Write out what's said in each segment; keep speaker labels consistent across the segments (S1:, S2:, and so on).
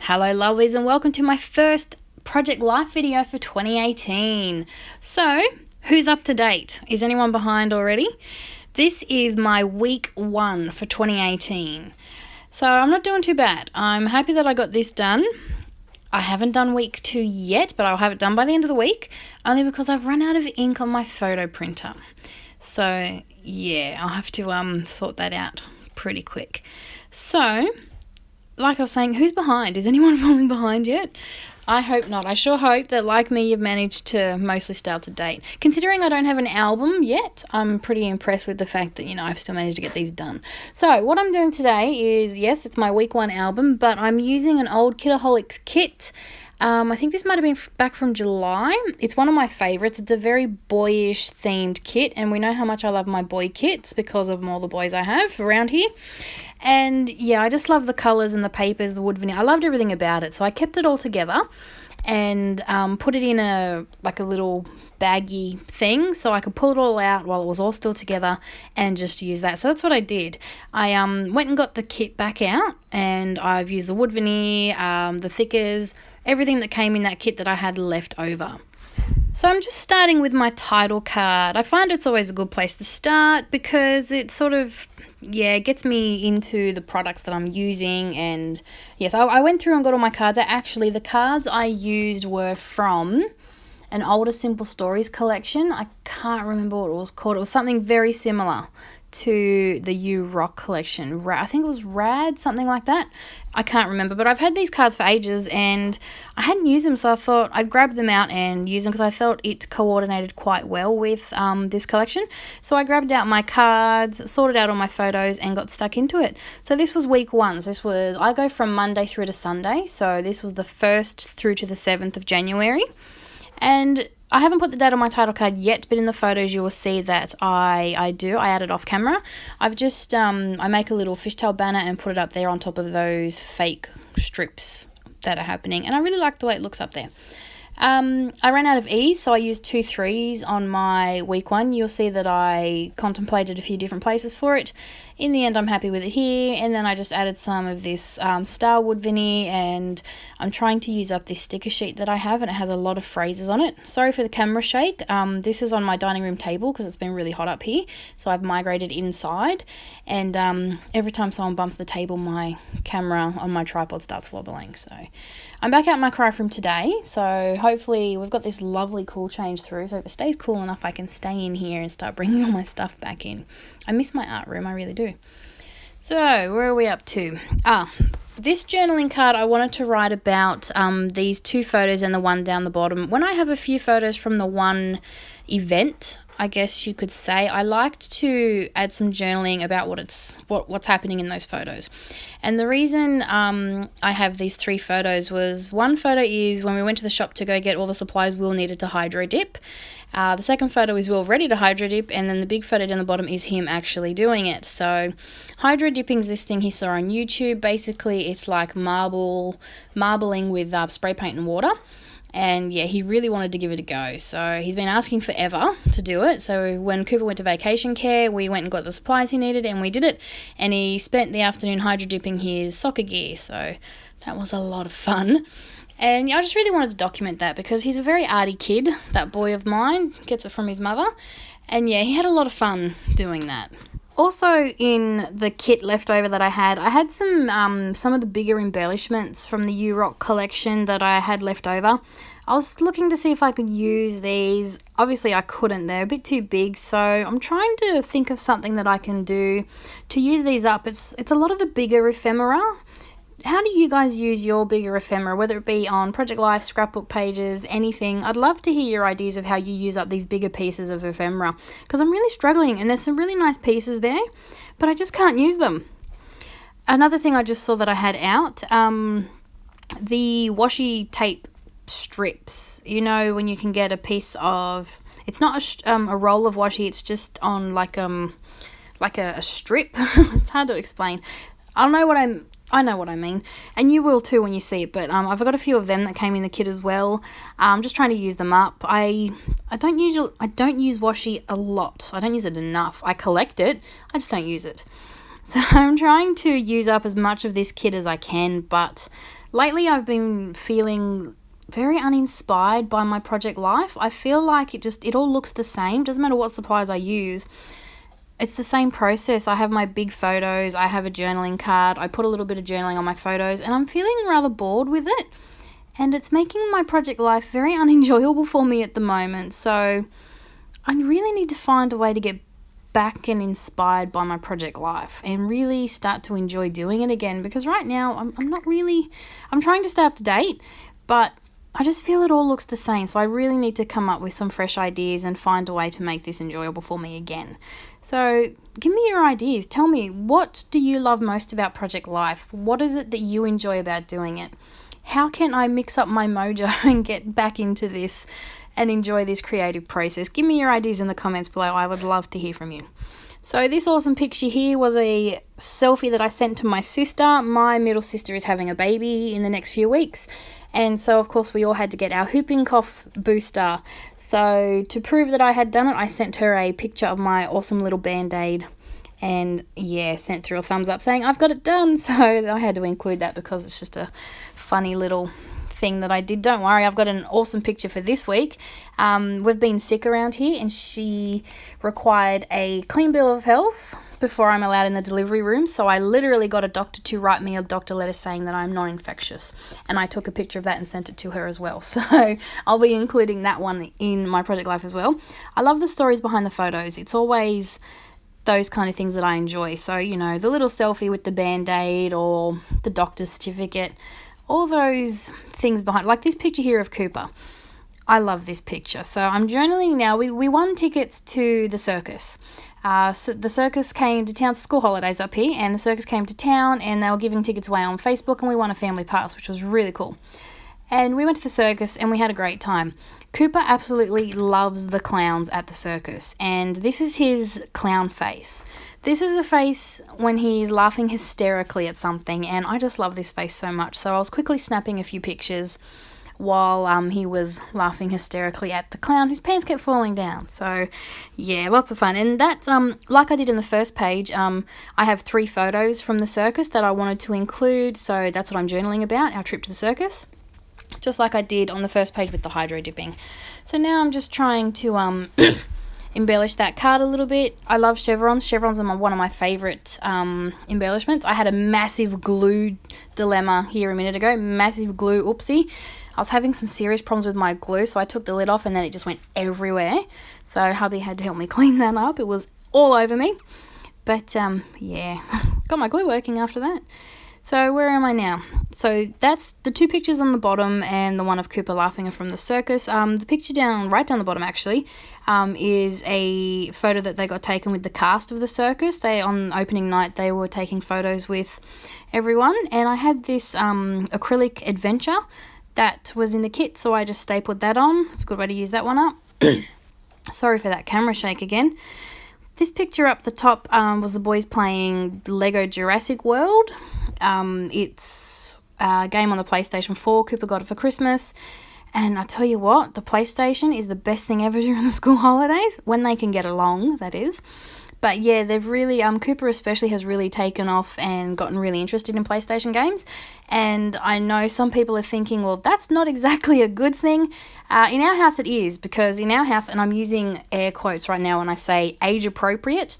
S1: Hello lovelies and welcome to my first Project Life video for 2018. So, who's up to date? Is anyone behind already? This is my week 1 for 2018. So I'm not doing too bad. I'm happy that I got this done. I haven't done week 2 yet, but I'll have it done by the end of the week, only because I've run out of ink on my photo printer. So yeah, I'll have to sort that out pretty quick. So, like I was saying, who's behind? Is anyone falling behind yet? I hope not. I sure hope that, like me, you've managed to mostly stay up to date. Considering I don't have an album yet, I'm pretty impressed with the fact that, I've still managed to get these done. So, what I'm doing today is, yes, it's my week 1 album, but I'm using an old Kitaholics kit. I think this might have been back from July. It's one of my favourites. It's a very boyish themed kit, and we know how much I love my boy kits because of all the boys I have around here. And yeah, I just love the colours and the papers, the wood veneer. I loved everything about it. So I kept it all together and put it in a little baggy thing so I could pull it all out while it was all still together and just use that. So that's what I did. I went and got the kit back out, and I've used the wood veneer, the thickers, everything that came in that kit that I had left over. So I'm just starting with my title card. I find it's always a good place to start because it sort of gets me into the products that I'm using. And yes, I went through and got all my cards. The cards I used were from an older Simple Stories collection. I can't remember what it was called. It was something very similar to the You Rock collection. I think it was Rad, something like that. I can't remember, but I've had these cards for ages and I hadn't used them, so I thought I'd grab them out and use them because I thought it coordinated quite well with this collection. So I grabbed out my cards, sorted out all my photos and got stuck into it. So this was week 1. So I go from Monday through to Sunday, so this was the 1st through to the 7th of January. And I haven't put the date on my title card yet, but in the photos you will see that I do. I added off camera. I've just, I make a little fishtail banner and put it up there on top of those fake strips that are happening. And I really like the way it looks up there. I ran out of E's, so I used 2 3s on my week 1. You'll see that I contemplated a few different places for it. In the end, I'm happy with it here, and then I just added some of this Star Wood veneer, and I'm trying to use up this sticker sheet that I have, and it has a lot of phrases on it. Sorry for the camera shake. This is on my dining room table because it's been really hot up here, so I've migrated inside, and every time someone bumps the table, my camera on my tripod starts wobbling. So I'm back out in my craft room today, so hopefully we've got this lovely cool change through, so if it stays cool enough, I can stay in here and start bringing all my stuff back in. I miss my art room, I really do. So, where are we up to? This journaling card, I wanted to write about these 2 photos and the one down the bottom. When I have a few photos from the one event, I guess you could say, I liked to add some journaling about what's happening in those photos. And the reason I have these 3 photos was, one photo is when we went to the shop to go get all the supplies Will needed to hydro dip. The second photo is Will ready to hydro dip, and then the big photo down the bottom is him actually doing it. So hydro dipping is this thing he saw on YouTube. Basically, it's like marbling with spray paint and water. And yeah, he really wanted to give it a go. So he's been asking forever to do it. So when Cooper went to vacation care, we went and got the supplies he needed and we did it. And he spent the afternoon hydro dipping his soccer gear. So that was a lot of fun. And I just really wanted to document that because he's a very arty kid, that boy of mine, gets it from his mother. And yeah, he had a lot of fun doing that. Also in the kit leftover that I had some of the bigger embellishments from the You Rock collection that I had left over. I was looking to see if I could use these. Obviously I couldn't, they're a bit too big, so I'm trying to think of something that I can do to use these up. It's a lot of the bigger ephemera. How do you guys use your bigger ephemera, whether it be on Project Life, scrapbook pages, anything? I'd love to hear your ideas of how you use up these bigger pieces of ephemera because I'm really struggling and there's some really nice pieces there, but I just can't use them. Another thing I just saw that I had out, the washi tape strips. You know, when you can get a piece of, it's not a roll of washi, it's just on like a strip. It's hard to explain. I know what I mean, and you will too when you see it, but I've got a few of them that came in the kit as well. I'm just trying to use them up. I don't use washi a lot. I don't use it enough. I collect it, I just don't use it. So I'm trying to use up as much of this kit as I can, but Lately I've been feeling very uninspired by my project life. I feel like it all looks the same. Doesn't matter what supplies I use. It's the same process. I have my big photos, I have a journaling card, I put a little bit of journaling on my photos, and I'm feeling rather bored with it. And it's making my project life very unenjoyable for me at the moment. So I really need to find a way to get back and inspired by my project life and really start to enjoy doing it again, because right now I'm trying to stay up to date, but I just feel it all looks the same. So I really need to come up with some fresh ideas and find a way to make this enjoyable for me again. So give me your ideas. Tell me, what do you love most about Project Life? What is it that you enjoy about doing it? How can I mix up my mojo and get back into this and enjoy this creative process? Give me your ideas in the comments below. I would love to hear from you. So this awesome picture here was a selfie that I sent to my sister. My middle sister is having a baby in the next few weeks. And so, of course, we all had to get our whooping cough booster. So to prove that I had done it, I sent her a picture of my awesome little Band-Aid. And yeah, sent through a thumbs up saying I've got it done. So I had to include that because it's just a funny little thing that I did. Don't worry, I've got an awesome picture for this week. We've been sick around here, and she required a clean bill of health before I'm allowed in the delivery room. So I literally got a doctor to write me a doctor letter saying that I'm non-infectious, and I took a picture of that and sent it to her as well. So I'll be including that one in my project life as well. I love the stories behind the photos. It's always those kind of things that I enjoy. So, you know, the little selfie with the Band-Aid or the doctor's certificate, all those things behind, like this picture here of Cooper. I love this picture. So I'm journaling now. We won tickets to the circus. So the circus came to town, school holidays up here, and the circus came to town, and they were giving tickets away on Facebook, and we won a family pass, which was really cool. And we went to the circus, and we had a great time. Cooper absolutely loves the clowns at the circus, and this is his clown face. This is the face when he's laughing hysterically at something, and I just love this face so much. So I was quickly snapping a few pictures while he was laughing hysterically at the clown whose pants kept falling down. So yeah, lots of fun. And that's like I did in the first page, I have 3 photos from the circus that I wanted to include, so that's what I'm journaling about, our trip to the circus, just like I did on the first page with the hydro dipping. So now I'm just trying to embellish that card a little bit. I love chevrons. Chevrons are one of my favorite embellishments. I had a massive glue dilemma here a minute ago. Massive glue oopsie. I was having some serious problems with my glue, so I took the lid off and then it just went everywhere. So hubby had to help me clean that up. It was all over me. But yeah, got my glue working after that. So where am I now? So that's the 2 pictures on the bottom, and the one of Cooper laughing are from the circus. The picture right down the bottom actually, is a photo that they got taken with the cast of the circus. On opening night, they were taking photos with everyone, and I had this acrylic adventure that was in the kit, so I just stapled that on. It's a good way to use that one up. Sorry for that camera shake again. This picture up the top was the boys playing Lego Jurassic World. It's a game on the PlayStation 4. Cooper got it for Christmas. And I tell you what, the PlayStation is the best thing ever during the school holidays, when they can get along, that is. But yeah, they've really, Cooper especially has really taken off and gotten really interested in PlayStation games. And I know some people are thinking, well, that's not exactly a good thing. In our house it is, because in our house, and I'm using air quotes right now when I say age appropriate,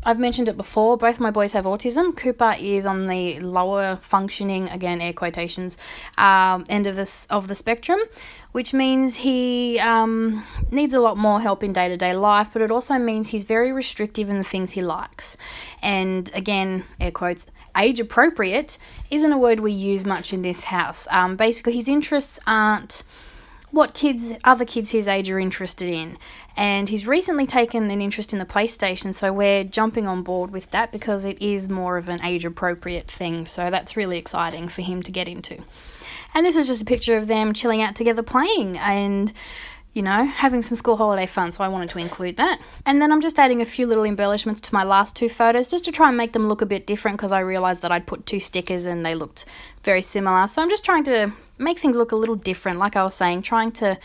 S1: I've mentioned it before, both my boys have autism. Cooper is on the lower functioning, again air quotations, end of the spectrum, which means he needs a lot more help in day-to-day life, but it also means he's very restrictive in the things he likes. And again, air quotes, age appropriate isn't a word we use much in this house. Basically, his interests aren't what other kids his age are interested in. And he's recently taken an interest in the PlayStation, so we're jumping on board with that because it is more of an age-appropriate thing. So that's really exciting for him to get into. And this is just a picture of them chilling out together playing and, you know, having some school holiday fun, so I wanted to include that. And then I'm just adding a few little embellishments to my last 2 photos just to try and make them look a bit different, because I realised that I'd put 2 stickers and they looked very similar. So I'm just trying to make things look a little different, like I was saying, trying to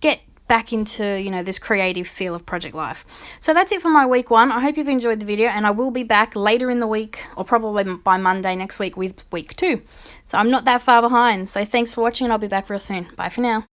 S1: get back into, you know, this creative feel of Project Life. So that's it for my week 1. I hope you've enjoyed the video, and I will be back later in the week, or probably by Monday next week, with week 2. So I'm not that far behind. So thanks for watching, and I'll be back real soon. Bye for now.